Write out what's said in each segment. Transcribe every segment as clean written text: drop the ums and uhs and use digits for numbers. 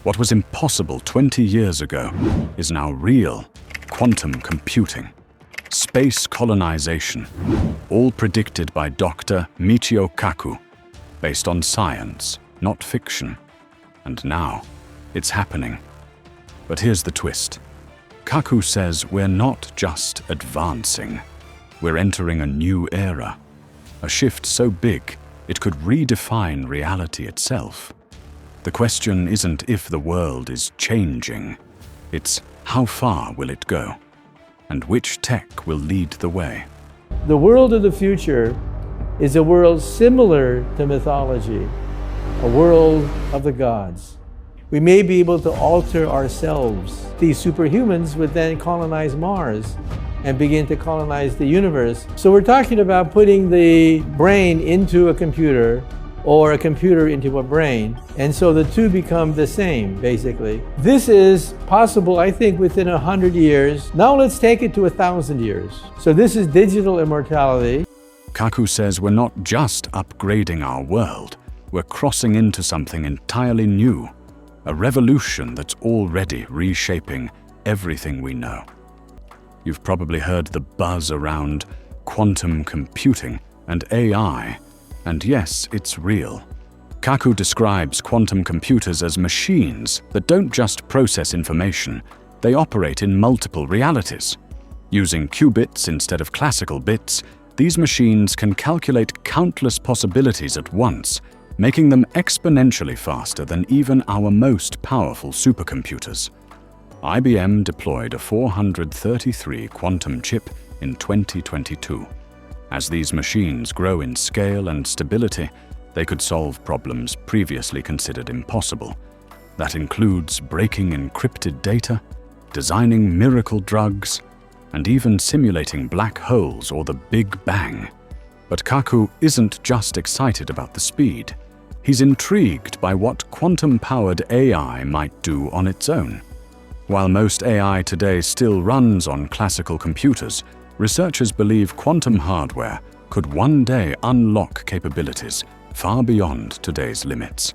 What was impossible 20 years ago is now real: quantum computing, space colonization, all predicted by Dr. Michio Kaku, based on science, not fiction. And now, it's happening. But here's the twist. Kaku says we're not just advancing, we're entering a new era, a shift so big it could redefine reality itself. The question isn't if the world is changing, it's how far will it go, and which tech will lead the way. The world of the future is a world similar to mythology, a world of the gods. We may be able to alter ourselves. These superhumans would then colonize Mars and begin to colonize the universe. So we're talking about putting the brain into a computer or a computer into a brain. And so the two become the same, basically. This is possible, I think, within 100 years. Now let's take it to 1,000 years. So this is digital immortality. Kaku says we're not just upgrading our world, we're crossing into something entirely new, a revolution that's already reshaping everything we know. You've probably heard the buzz around quantum computing and AI, and yes, it's real. Kaku describes quantum computers as machines that don't just process information, they operate in multiple realities. Using qubits instead of classical bits, these machines can calculate countless possibilities at once, making them exponentially faster than even our most powerful supercomputers. IBM deployed a 433 quantum chip in 2022. As these machines grow in scale and stability, they could solve problems previously considered impossible. That includes breaking encrypted data, designing miracle drugs, and even simulating black holes or the Big Bang. But Kaku isn't just excited about the speed. He's intrigued by what quantum-powered AI might do on its own. While most AI today still runs on classical computers, researchers believe quantum hardware could one day unlock capabilities far beyond today's limits.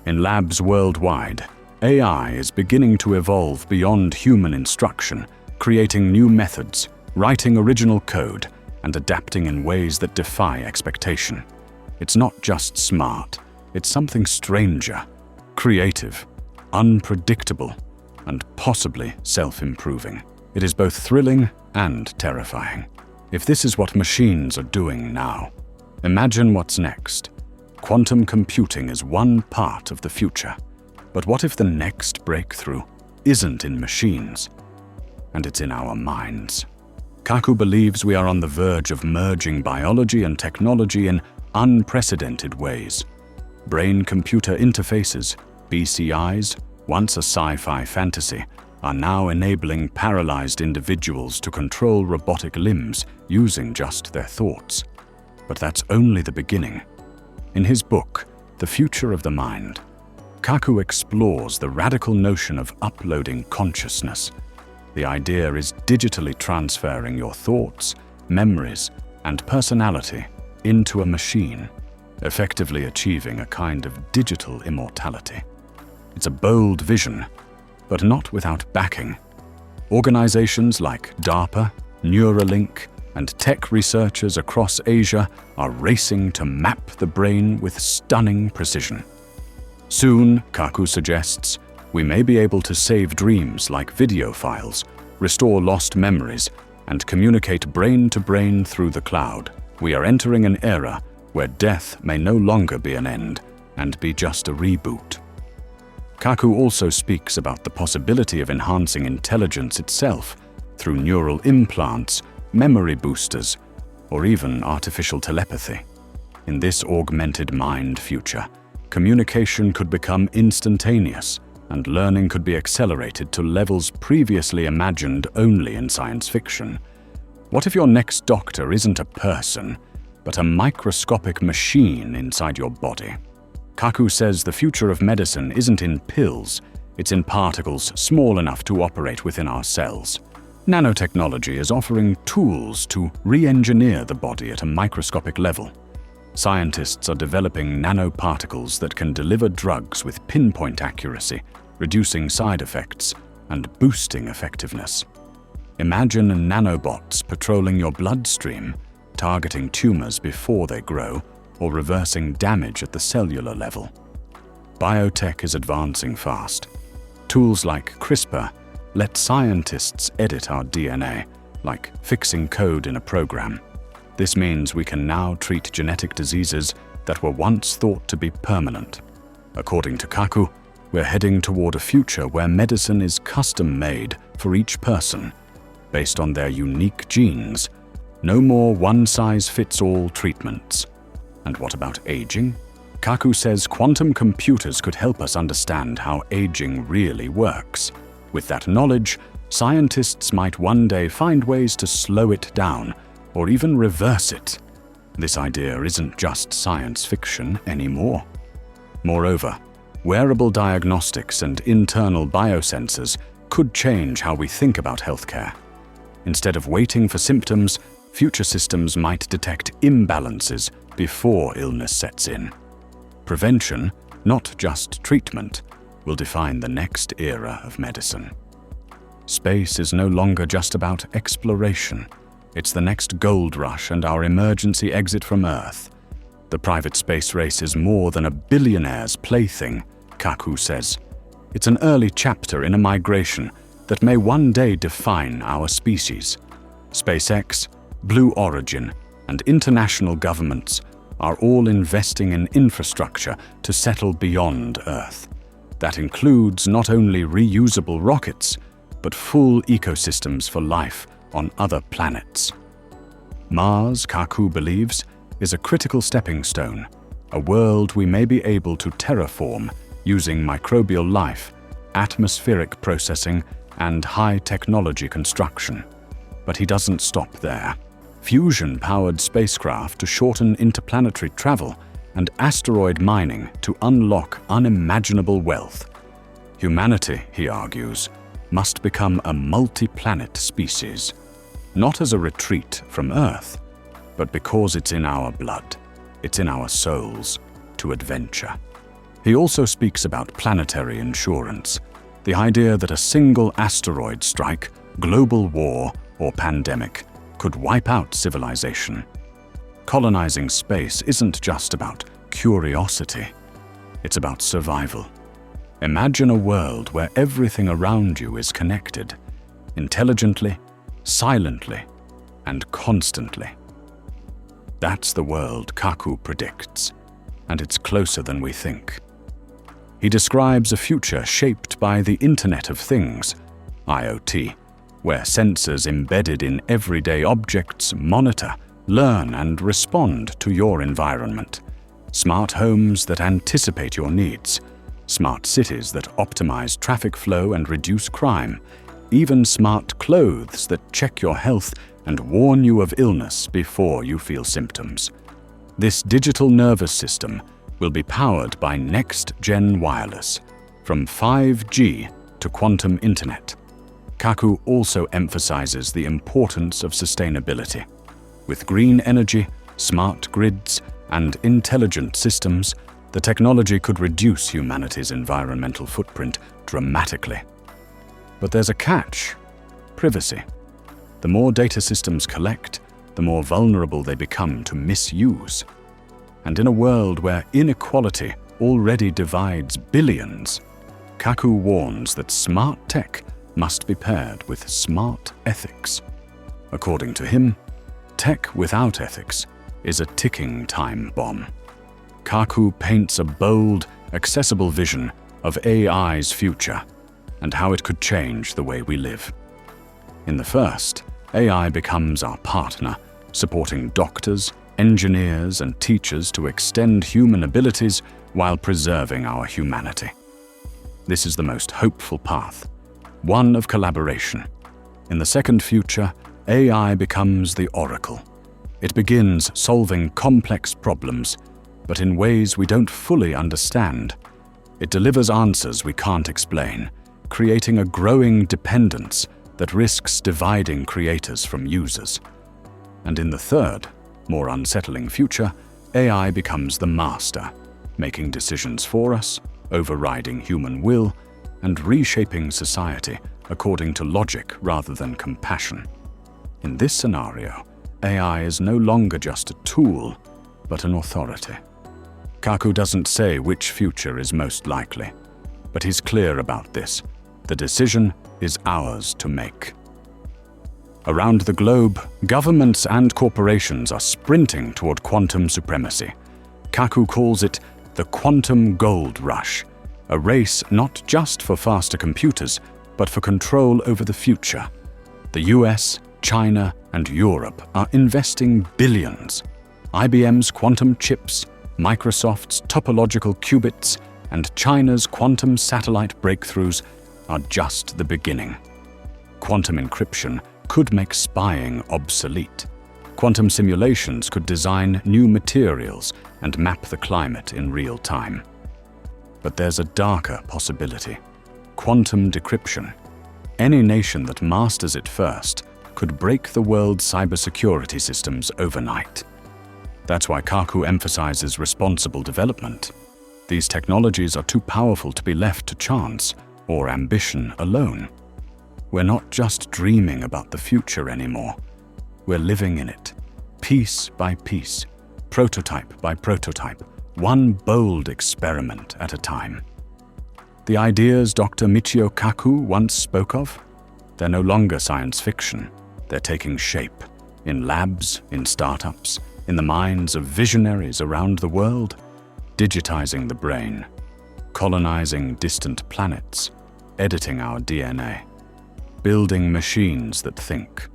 In labs worldwide, AI is beginning to evolve beyond human instruction, creating new methods, writing original code, and adapting in ways that defy expectation. It's not just smart, it's something stranger, creative, unpredictable, and possibly self-improving. It is both thrilling and terrifying. If this is what machines are doing now, imagine what's next. Quantum computing is one part of the future. But what if the next breakthrough isn't in machines, and it's in our minds? Kaku believes we are on the verge of merging biology and technology in unprecedented ways. Brain-computer interfaces, BCIs, once a sci-fi fantasy, are now enabling paralyzed individuals to control robotic limbs using just their thoughts. But that's only the beginning. In his book, The Future of the Mind, Kaku explores the radical notion of uploading consciousness. The idea is digitally transferring your thoughts, memories, and personality into a machine, effectively achieving a kind of digital immortality. It's a bold vision, but not without backing. Organizations like DARPA, Neuralink, and tech researchers across Asia are racing to map the brain with stunning precision. Soon, Kaku suggests, we may be able to save dreams like video files, restore lost memories, and communicate brain to brain through the cloud. We are entering an era where death may no longer be an end and be just a reboot. Kaku also speaks about the possibility of enhancing intelligence itself through neural implants, memory boosters, or even artificial telepathy. In this augmented mind future, communication could become instantaneous, and learning could be accelerated to levels previously imagined only in science fiction. What if your next doctor isn't a person, but a microscopic machine inside your body? Kaku says the future of medicine isn't in pills, it's in particles small enough to operate within our cells. Nanotechnology is offering tools to re-engineer the body at a microscopic level. Scientists are developing nanoparticles that can deliver drugs with pinpoint accuracy, reducing side effects and boosting effectiveness. Imagine nanobots patrolling your bloodstream, targeting tumors before they grow or reversing damage at the cellular level. Biotech is advancing fast. Tools like CRISPR let scientists edit our DNA, like fixing code in a program. This means we can now treat genetic diseases that were once thought to be permanent. According to Kaku, we're heading toward a future where medicine is custom-made for each person, based on their unique genes. No more one-size-fits-all treatments. And what about aging? Kaku says quantum computers could help us understand how aging really works. With that knowledge, scientists might one day find ways to slow it down or even reverse it. This idea isn't just science fiction anymore. Moreover, wearable diagnostics and internal biosensors could change how we think about healthcare. Instead of waiting for symptoms, future systems might detect imbalances before illness sets in. Prevention, not just treatment, will define the next era of medicine. Space is no longer just about exploration. It's the next gold rush and our emergency exit from Earth. The private space race is more than a billionaire's plaything, Kaku says. It's an early chapter in a migration that may one day define our species. SpaceX, Blue Origin, and international governments are all investing in infrastructure to settle beyond Earth. That includes not only reusable rockets, but full ecosystems for life on other planets. Mars, Kaku believes, is a critical stepping stone, a world we may be able to terraform using microbial life, atmospheric processing, and high-technology construction. But he doesn't stop there. Fusion-powered spacecraft to shorten interplanetary travel and asteroid mining to unlock unimaginable wealth. Humanity, he argues, must become a multi-planet species, not as a retreat from Earth, but because it's in our blood, it's in our souls, to adventure. He also speaks about planetary insurance, the idea that a single asteroid strike, global war, or pandemic could wipe out civilization. Colonizing space isn't just about curiosity, it's about survival. Imagine a world where everything around you is connected, intelligently, silently, and constantly. That's the world Kaku predicts, and it's closer than we think. He describes a future shaped by the Internet of Things, IoT, where sensors embedded in everyday objects monitor, learn, and respond to your environment. Smart homes that anticipate your needs, smart cities that optimize traffic flow and reduce crime, even smart clothes that check your health and warn you of illness before you feel symptoms. This digital nervous system will be powered by next-gen wireless, from 5G to quantum internet. Kaku also emphasizes the importance of sustainability. With green energy, smart grids, and intelligent systems, the technology could reduce humanity's environmental footprint dramatically. But there's a catch: privacy. The more data systems collect, the more vulnerable they become to misuse. And in a world where inequality already divides billions, Kaku warns that smart tech must be paired with smart ethics. According to him, tech without ethics is a ticking time bomb. Kaku paints a bold, accessible vision of AI's future and how it could change the way we live. In the first, AI becomes our partner, supporting doctors, engineers, and teachers to extend human abilities while preserving our humanity. This is the most hopeful path, one of collaboration. In the second future, AI becomes the oracle. It begins solving complex problems, but in ways we don't fully understand. It delivers answers we can't explain, creating a growing dependence that risks dividing creators from users. And in the third, more unsettling future, AI becomes the master, making decisions for us, overriding human will, and reshaping society according to logic rather than compassion. In this scenario, AI is no longer just a tool, but an authority. Kaku doesn't say which future is most likely, but he's clear about this. The decision is ours to make. Around the globe, governments and corporations are sprinting toward quantum supremacy. Kaku calls it the quantum gold rush, a race not just for faster computers, but for control over the future. The US, China, and Europe are investing billions. IBM's quantum chips, Microsoft's topological qubits, and China's quantum satellite breakthroughs are just the beginning. Quantum encryption could make spying obsolete. Quantum simulations could design new materials and map the climate in real time. But there's a darker possibility: quantum decryption. Any nation that masters it first could break the world's cybersecurity systems overnight. That's why Kaku emphasizes responsible development. These technologies are too powerful to be left to chance or ambition alone. We're not just dreaming about the future anymore. We're living in it, piece by piece, prototype by prototype, one bold experiment at a time. The ideas Dr. Michio Kaku once spoke of, they're no longer science fiction. They're taking shape in labs, in startups, in the minds of visionaries around the world, digitizing the brain, colonizing distant planets, editing our DNA, building machines that think.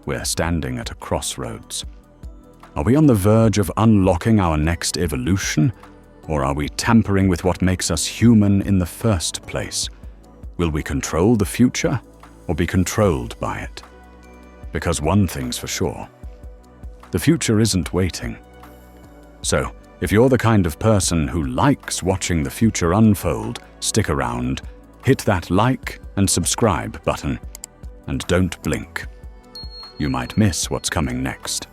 We're standing at a crossroads. Are we on the verge of unlocking our next evolution, or are we tampering with what makes us human in the first place? Will we control the future, or be controlled by it? Because one thing's for sure: the future isn't waiting. So, if you're the kind of person who likes watching the future unfold, stick around, hit that like and subscribe button, and don't blink. You might miss what's coming next.